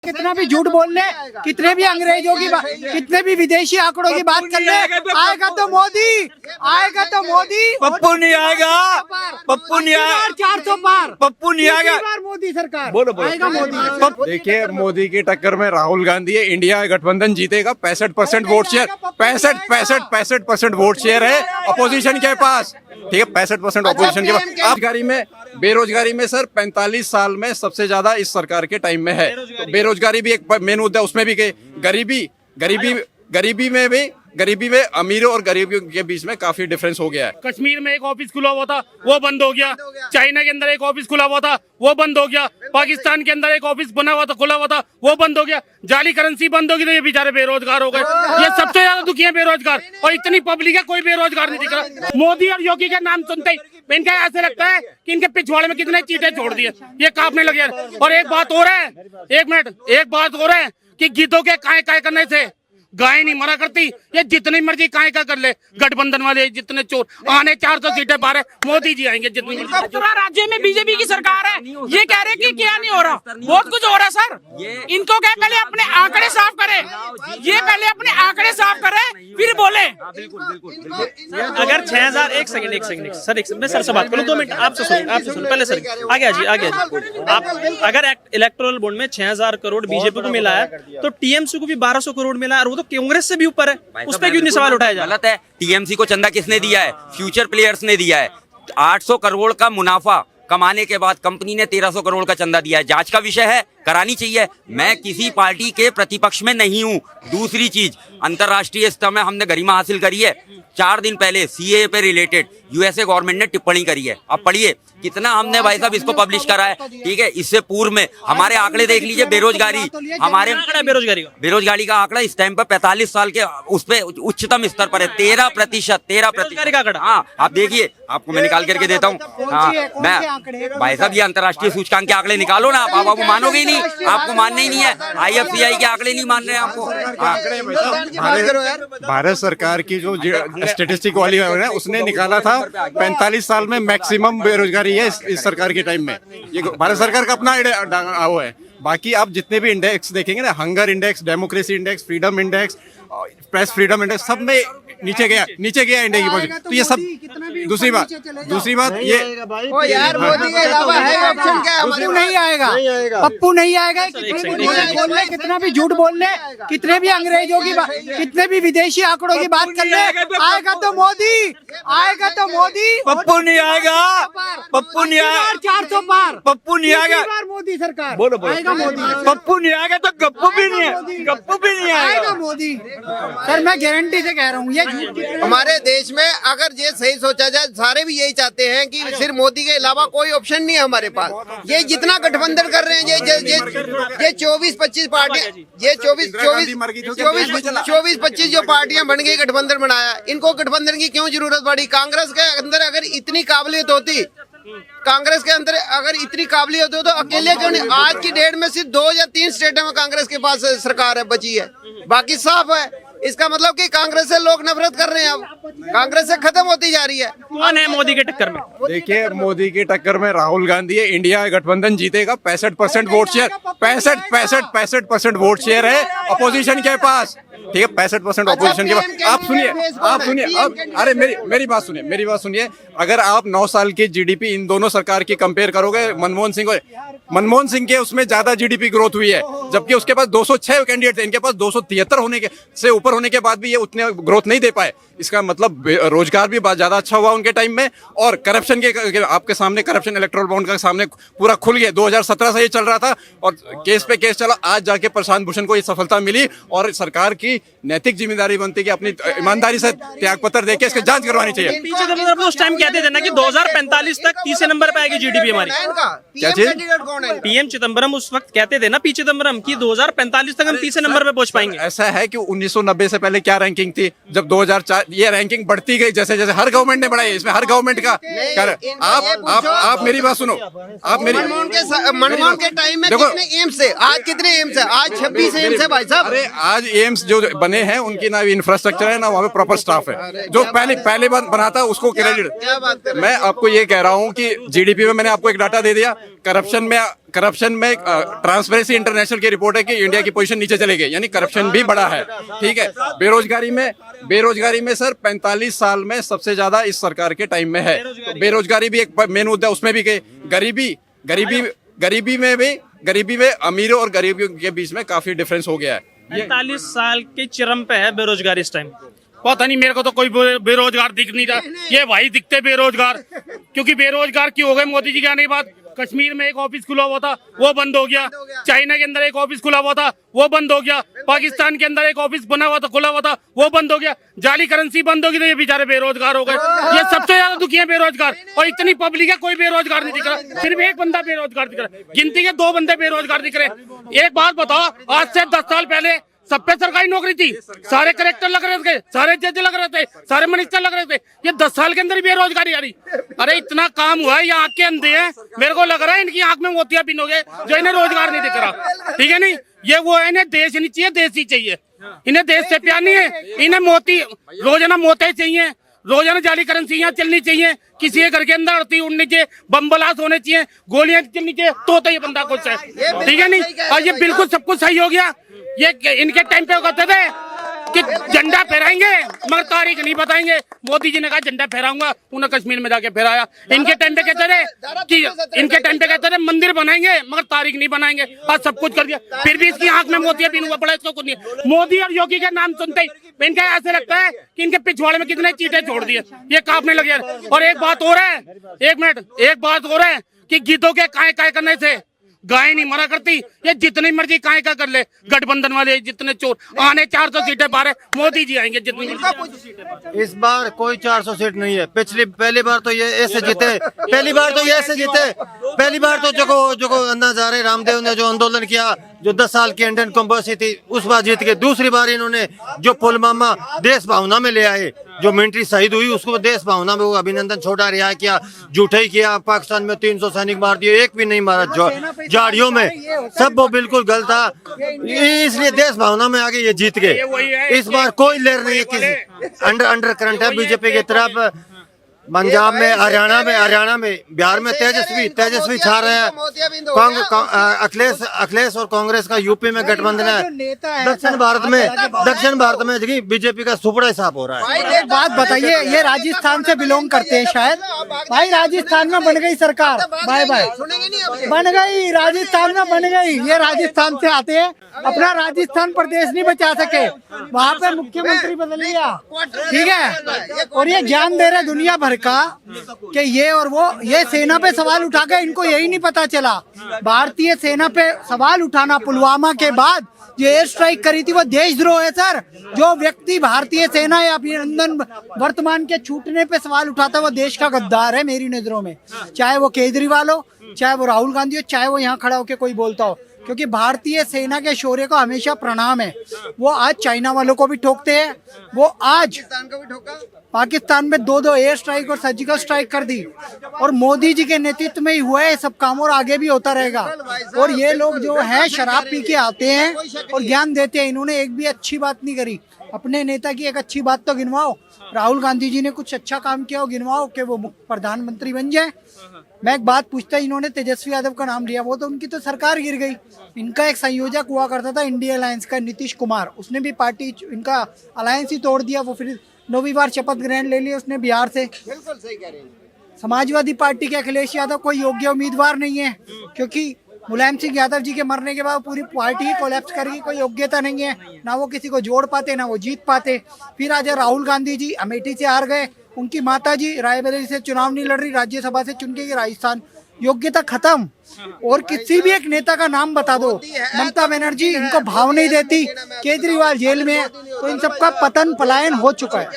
कितना भी झूठ बोल ले, कितने भी अंग्रेजों की बात, कितने भी विदेशी आंकड़ों की बात कर ले, आएगा तो मोदी, आएगा तो मोदी। पप्पू नहीं आएगा, पप्पू नहीं आएगा, 400 पार, पप्पू नहीं आएगा। मोदी सरकार बोलो बोलो। आएगा मोदी। देखिए, मोदी की टक्कर में राहुल गांधी है। इंडिया गठबंधन जीतेगा। 65% वोट शेयर, 65% वोट शेयर है अपोजिशन के पास। ठीक है, 65% अपोजिशन के पास। बेरोजगारी में सर 45 साल में सबसे ज्यादा इस सरकार के टाइम में है। तो बेरोजगारी भी एक मेन मुद्दा, उसमें भी गरीबी में अमीरों और गरीबों के बीच में काफी डिफरेंस हो गया है। कश्मीर में एक ऑफिस खुला हुआ था, वो बंद हो गया। चाइना के अंदर एक ऑफिस खुला हुआ था, वो बंद हो गया। पाकिस्तान के अंदर एक ऑफिस बना हुआ था, खुला हुआ था, वो बंद हो गया। जाली करेंसी बंद होगी तो ये बेचारे बेरोजगार हो गए। ये सबसे ज्यादा दुखी है बेरोजगार, और इतनी पब्लिक है, कोई बेरोजगार नहीं दिख रहा। मोदी और योगी का नाम सुनते ही इनका ऐसे लगता है कि इनके पिछवाड़े में कितने चीटें छोड़ दिए, ये कांपने लगे। और एक बात और है, एक बात और है कि गीतों के काय काय करने से गाय नहीं मरा करती। ये जितनी मर्जी काय का कर ले, गठबंधन वाले जितने चोर आने 400 सीटें पार है, मोदी जी आएंगे जितनी मर्जी। पूरा राज्य में बीजेपी की सरकार है, ये कह रहे कि क्या नहीं हो रहा, बहुत कुछ हो रहा है सर। इनको क्या, पहले अपने आंकड़े साफ करें, ये पहले अपने आंकड़े साफ करें फिर बोले। अगर 6000 एक सेकंड सर, मैं सर से बात करूं 2 मिनट, आपसे सुन पहले सर आगे जी आप। अगर इलेक्टोरल बॉन्ड में 6000 करोड़ बीजेपी को मिला है, तो टीएमसी को भी 1200 करोड़ मिला है, और वो तो कांग्रेस से भी ऊपर है। उस पर क्यों नहीं सवाल उठाया जा रहा? गलत है। टीएमसी को चंदा किसने दिया है? फ्यूचर प्लेयर्स ने दिया है। 800 करोड़ का मुनाफा कमाने के बाद कंपनी ने 1300 करोड़ का चंदा दिया है। जांच का विषय है, करानी चाहिए। मैं किसी पार्टी के प्रतिपक्ष में नहीं हूं। दूसरी चीज, अंतरराष्ट्रीय स्तर में हमने गरिमा हासिल करी है। 4 दिन पहले सीए पे रिलेटेड यूएसए गवर्नमेंट ने टिप्पणी करी है। अब पढ़िए कितना हमने भाई साहब इसको पब्लिश करा है। ठीक है, इससे पूर्व में हमारे आंकड़े देख लीजिए। बेरोजगारी, हमारे बेरोजगारी का आंकड़ा इस टाइम पर 45 साल के उस पे उच्चतम स्तर पर है, 13%। हाँ, आप देखिए, आपको मैं निकाल करके देता हूँ। हाँ, मैं भाई साहब ये अंतरराष्ट्रीय सूचकांक के आंकड़े निकालो ना, आप आपको मानोगे ही नहीं, आपको मानना ही नहीं है। IFCI के आंकड़े नहीं मान रहे हैं आपको। भारत सरकार की जो स्टेटिस्टिक वाली है उसने निकाला था 45 साल में मैक्सिमम बेरोजगारी है इस सरकार के टाइम में। ये भारत सरकार का अपना वो है। बाकी आप जितने भी इंडेक्स देखेंगे ना, hunger index, democracy index, freedom index, press freedom index, सब में नीचे गया इंडिया की पोजीशन। तो ये सब दूसरी बात ये यार, मोदी के अलावा है ऑप्शन क्या? पप्पू नहीं आएगा, पप्पू नहीं आएगा। कितना भी झूठ बोल ले, कितने भी अंग्रेजों की बात, कितने भी विदेशी आंकड़ों की बात कर ले, आएगा तो मोदी, आएगा तो मोदी। पप्पू नहीं आएगा, पप्पू नहीं आएगा, 400 पार, पप्पू नहीं आएगा। मोदी सरकार बोलो बोलो। आएगा मोदी। पप्पू नहीं आएगा तो गप्पू भी नहीं है, गप्पू भी नहीं आएगा मोदी सर, मैं गारंटी से कह रहा हूँ। ये हमारे देश में अगर ये सही सोचा जाए, सारे भी यही चाहते हैं कि सिर्फ मोदी के अलावा कोई ऑप्शन नहीं है हमारे पास। ये जितना गठबंधन कर रहे हैं, ये 24-25 पार्टियां, ये 24-25 जो पार्टियां बन गई, गठबंधन बनाया, इनको गठबंधन की क्यों जरूरत पड़ी? कांग्रेस के अंदर अगर इतनी काबिलियत होती, कांग्रेस के अंदर अगर इतनी काबिलियत हो तो अकेले क्यों नहीं? आज की डेट में सिर्फ 2 या 3 स्टेटों में कांग्रेस के पास सरकार है, बची है, बाकी साफ है। इसका मतलब कि कांग्रेस से लोग नफरत कर रहे हैं, अब कांग्रेस से खत्म होती जा रही है। कौन है मोदी के टक्कर में? देखिए, मोदी की टक्कर में राहुल गांधी है। इंडिया गठबंधन जीतेगा। 65% वोट शेयर, 65% वोट शेयर है अपोजिशन के पास। ठीक है, 65% अपोजिशन के पास। आप सुनिए अब, अरे मेरी बात सुनिए। अगर आप 9 साल की जीडीपी इन दोनों सरकार की कंपेयर करोगे, मनमोहन सिंह के उसमें ज्यादा जीडीपी ग्रोथ हुई है, जबकि उसके पास 206 कैंडिडेट थे, इनके पास 273 होने के से ऊपर होने के बाद भी ये उतने ग्रोथ नहीं दे पाए। इसका मतलब रोजगार भी ज्यादा अच्छा हुआ उनके टाइम में। और करप्शन के आपके सामने करप्शन इलेक्टोरल बॉन्ड का सामने पूरा खुल गया। 2017 से ये चल रहा था और केस पे केस चला। आज जाके प्रशांत भूषण को ये सफलता मिली, और सरकार की नैतिक जिम्मेदारी बनती है कि अपनी ईमानदारी से त्यागपत्र देके इसकी जांच करवानी चाहिए। पीछे उस टाइम कहते थे ना कि 2045 तक तीसरे नंबर पे आएगी जीडीपी हमारी। क्या चीज? पीएम चिदम्बरम उस वक्त कहते थे ना, पी चिदम्बरम, कि 2045 तक हम तीसरे नंबर पे पहुंच पाएंगे। ऐसा है कि 1990 से पहले क्या रैंकिंग थी, जब 2004 ये रैंकिंग बढ़ती गई जैसे जैसे हर गवर्नमेंट ने बढ़ाई। इसमें हर गवर्नमेंट का आप मेरी बात सुनो। आप मेरी मनमोहन के टाइम में कितने एम्स है, आज कितने एम्स है? आज 26 एम्स है भाई साहब। अरे आज एम्स जो बने हैं उनकी ना इंफ्रास्ट्रक्चर है ना वहाँ पे प्रॉपर स्टाफ है। जो पहले बनाता उसको क्रेडिट। मैं आपको ये कह रहा हूँ कि जीडीपी में मैंने आपको एक डाटा दे दिया। करप्शन में ट्रांसपेरेंसी इंटरनेशनल की रिपोर्ट है कि इंडिया की पोजीशन नीचे चले गई, यानी करप्शन भी बढ़ा है। ठीक है, बेरोजगारी में सर 45 साल में सबसे ज्यादा इस सरकार के टाइम में है। तो बेरोजगारी भी एक मेन मुद्दा, उसमें भी गरीबी में अमीरों और गरीबों के बीच में काफी डिफरेंस हो गया है। 45 साल के चरम पे है बेरोजगारी इस टाइम। पता नहीं, मेरे को तो कोई बेरोजगार दिख नहीं रहा। ये भाई दिखते बेरोजगार, क्योंकि बेरोजगार क्यों हो गए मोदी जी के आने के बाद। कश्मीर में एक ऑफिस खुला हुआ था, वो बंद हो गया। चाइना के अंदर एक ऑफिस खुला हुआ था, वो बंद हो गया। पाकिस्तान के अंदर एक ऑफिस बना हुआ था, खुला हुआ था, वो बंद हो गया। जाली करेंसी बंद होगी तो ये बेचारे बेरोजगार हो गए। ये सबसे ज्यादा दुखी है बेरोजगार। और इतनी पब्लिक है, कोई बेरोजगार नहीं दिख रहा। सिर्फ एक बंदा बेरोजगार दिख रहा है, गिनती के 2 बंदे बेरोजगार दिख रहे। एक बात बताओ, आज से 10 साल पहले सब पे सरकारी नौकरी थी, सारे कलेक्टर लग रहे थे, सारे जज लग रहे थे, सारे मिनिस्टर लग रहे थे। ये 10 साल के अंदर ही बेरोजगारी आ रही। अरे इतना काम हुआ है, ये आंख के अंधे हैं। मेरे को लग रहा है इनकी आंख में मोतियां पिन हो गए, जो इन्हें रोजगार नहीं दिख रहा। ठीक है नहीं, ये वो है, इन्हें देश नहीं चाहिए, देश ही चाहिए। इन्हें देश से प्यार नहीं है, इन्हें मोती रोजाना मोते चाहिए, रोजाना जाली करेंसी चलनी चाहिए, किसी के घर के अंदर आरती उड़नी चाहिए, बम ब्लास्ट होने चाहिए, गोलियां चलनी चाहिए, तो ये बंदा खुश है। ठीक है नहीं, और ये बिल्कुल सब कुछ सही हो गया। ये इनके टाइम पे कहते थे कि झंडा फहराएंगे मगर तारीख नहीं बताएंगे। मोदी जी ने कहा झंडा फहराऊंगा, उन्हें कश्मीर में जाके फहराया। इनके टाइम पे कहते थे मंदिर बनाएंगे मगर तारीख नहीं बनाएंगे। आज सब कुछ कर दिया, फिर भी इसकी आंख में मोतियां बिन हुआ पड़ा। इसको कुछ नहीं। मोदी और योगी का नाम सुनते ही इनका ऐसे लगता है कि इनके पिछवाड़े में कितने चीटे छोड़ दिए, ये कांपने लग गया। और एक बात और है, एक बात और है कि गीतों के काय काय करने से गाय नहीं मरा करती। ये जितनी मर्जी काय का कर ले, गठबंधन वाले जितने चोर आने 400 सीटें बारे, मोदी जी आएंगे जितनी मर्जी। इस बार कोई 400 सीट नहीं है। पहली बार तो ये ऐसे जीते, पहली बार तो जो अन्ना हजारे रामदेव ने जो आंदोलन किया, जो 10 साल की इंडियन कंपल्सरी थी, उस बार जीत के। दूसरी बार इन्होंने जो पुलवामा देश भावना में ले आए, जो मिलिट्री शहीद हुई उसको देश भावना में वो अभिनंदन छोड़ा, रिहा किया, झूठे ही किया। पाकिस्तान में 300 सैनिक मार दिए, एक भी नहीं मारा झाड़ियों में, सब वो बिल्कुल गलत था। इसलिए देश भावना में आगे ये जीत गए। इस बार कोई लेर नहीं है, किसी अंडर करंट है बीजेपी की तरफ। पंजाब में, हरियाणा में, बिहार में तेजस्वी छा रहे हैं। अखिलेश और कांग्रेस का यूपी में गठबंधन है। दक्षिण भारत में बीजेपी का सुपड़ा ही साफ हो रहा है। एक बात बताइए, ये राजस्थान से बिलोंग करते हैं शायद। भाई राजस्थान में बन गई सरकार, बाय बन गई, राजस्थान में बन गई। ये राजस्थान से आते हैं, अपना राजस्थान प्रदेश नहीं बचा सके, वहाँ पे मुख्यमंत्री बदल गया। ठीक है, और ये ज्ञान दे रहे दुनिया भर का कि ये और वो, ये सेना पे सवाल उठा के इनको यही नहीं पता चला। भारतीय सेना पे सवाल उठाना पुलवामा के बाद जो एयर स्ट्राइक करी थी वो देशद्रोह है सर। जो व्यक्ति भारतीय सेना या अभिनंदन वर्तमान के छूटने पे सवाल उठाता है वो देश का गद्दार है मेरी नजरों में। चाहे वो केजरीवाल हो, चाहे वो राहुल गांधी हो, चाहे वो यहाँ खड़ा होकर कोई बोलता हो, क्योंकि भारतीय सेना के शौर्य को हमेशा प्रणाम है। वो आज चाइना वालों को भी ठोकते हैं, वो आज पाकिस्तान में 2 एयर स्ट्राइक और सर्जिकल स्ट्राइक कर दी, और मोदी जी के नेतृत्व में ही हुआ है सब काम, और आगे भी होता रहेगा। और ये लोग जो हैं शराब पी के आते हैं और ज्ञान देते हैं, इन्होंने एक भी अच्छी बात नहीं करी। अपने नेता की एक अच्छी बात तो गिनवाओ। राहुल गांधी जी ने कुछ अच्छा काम किया हो, गिनवाओ कि वो प्रधानमंत्री बन जाए। मैं एक बात पूछता, इन्होंने तेजस्वी यादव का नाम लिया, वो तो उनकी तो सरकार गिर गई। इनका एक संयोजक हुआ करता था इंडिया अलायंस का, नीतीश कुमार, उसने भी पार्टी इनका अलायंस ही तोड़ दिया। वो फिर 9वीं बार शपथ ग्रहण ले लिया उसने बिहार से। बिल्कुल सही कह रहे हैं। समाजवादी पार्टी के अखिलेश यादव कोई योग्य उम्मीदवार नहीं है, क्योंकि मुलायम सिंह यादव जी के मरने के बाद पूरी पार्टी ही कोलैप्स करेगी, कोई योग्यता नहीं है, ना वो किसी को जोड़ पाते ना वो जीत पाते। फिर आज राहुल गांधी जी अमेठी से हार गए, उनकी माता जी रायबरेली से चुनाव नहीं लड़ रही, राज्यसभा से चुन के राजस्थान, योग्यता खत्म। और किसी भी एक नेता का नाम बता दो, ममता बनर्जी इनको भाव नहीं देती, केजरीवाल जेल में है, तो इन सबका पतन पलायन हो चुका है।